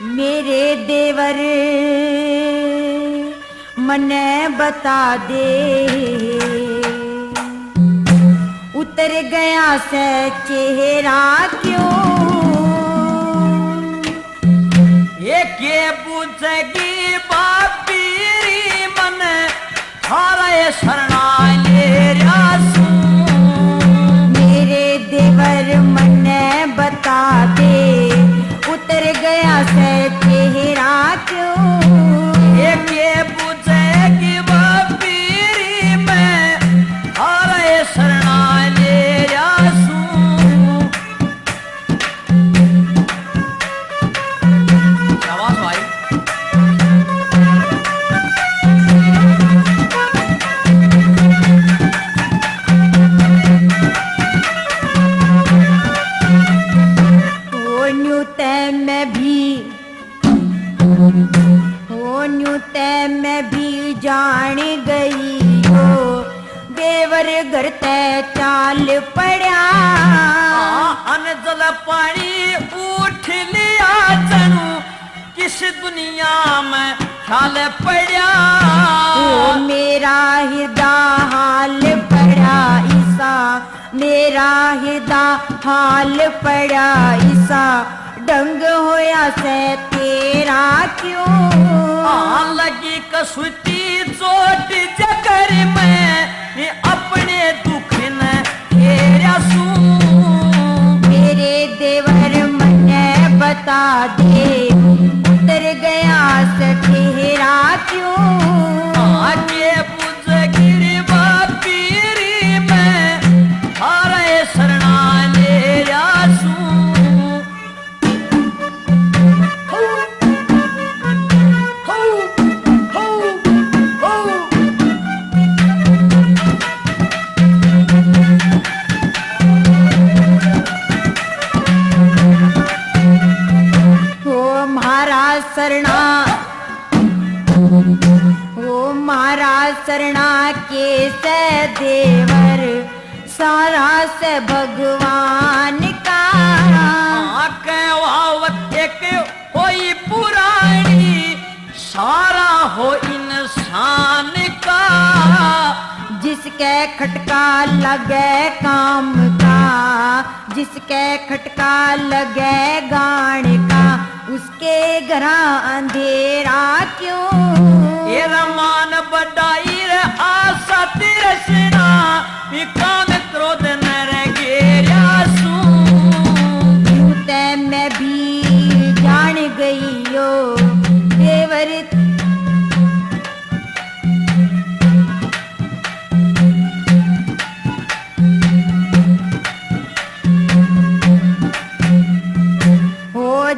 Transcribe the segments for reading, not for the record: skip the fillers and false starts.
मेरे देवर मने बता दे, उतर गया से चेहरा क्यों? ये के पूछेगी बापीरी मन थारे शरणा ले रासू। मेरे देवर मने बता दे, उतर गया से चेहरा क्यों? ये के पूछेगी बापीरी मैं थारे शरणा ले रासू। शाबाश भाई। मैं भी जान गई हो, देवर घर ते चाल पड़ा। अनजल पानी उठ लिया जनू, किस दुनिया में ख्याल पड़ा। ओ मेरा हृदय हाल पड़ा ईसा, मेरा हृदय हाल पड़ा ईसा, डंग होया से तेरा क्यों? लगी कसुती चोट जगर में अपने दुख न घेरा सू। मेरे देवर मने बता दे, उतर गया से चेहरा क्यों? आगे बुझ गिर बापीरी में थारे शरणा ले रासू। शरणा ओ महाराज शरणा के से देवर, सारा से भगवान का। एक होई पुरानी, सारा हो इंसान का। जिसके खटका लगे काम का, जिसके खटका लगे गान का, उसके घरा अंधेरा क्यों? ये रमान बड़ाई रे आशा तिरसना, काम क्रोध न रगे रासू। ते मैं भी जान गई हो, देवर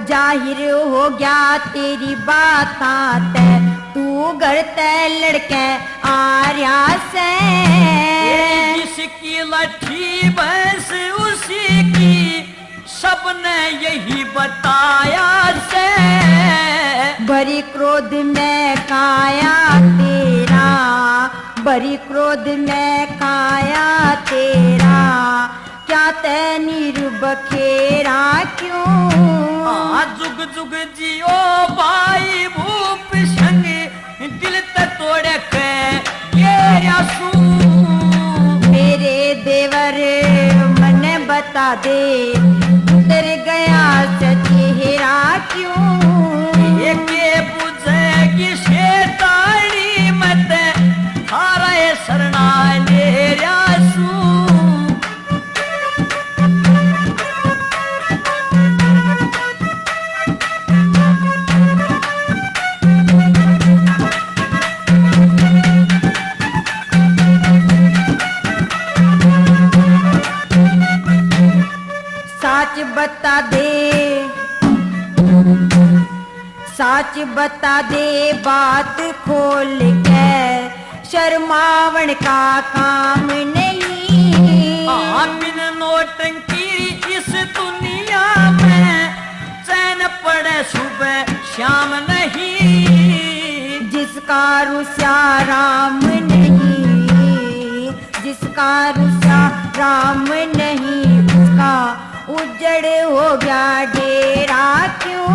जाहिर हो गया तेरी बातां ते, तू घर ते लड़के आर्या से। जिसकी लठी बस उसी की, सबने यही बताया से। बड़ी क्रोध में काया तेरा, बड़ी क्रोध में काया तेरा, क्या ते निर्बखेरा क्यों? जुग जुग जियो भाई भूप संग, दिल ते तोड़ के ये सू। मेरे देवर मने बता दे, उतर गया से चेहरा क्यों? ये के बुझेगी शैतानी मत थारे शरणा ले रासू। सच बता दे, सच बता दे बात खोल के, शर्मावण का काम नहीं। बिन नौटंकी इस दुनिया में चैन पड़े सुबह शाम नहीं। जिसका रुस्या राम नहीं, जिसका रुस्या राम नहीं, उसका उजड़ हो गया डेरा क्यों?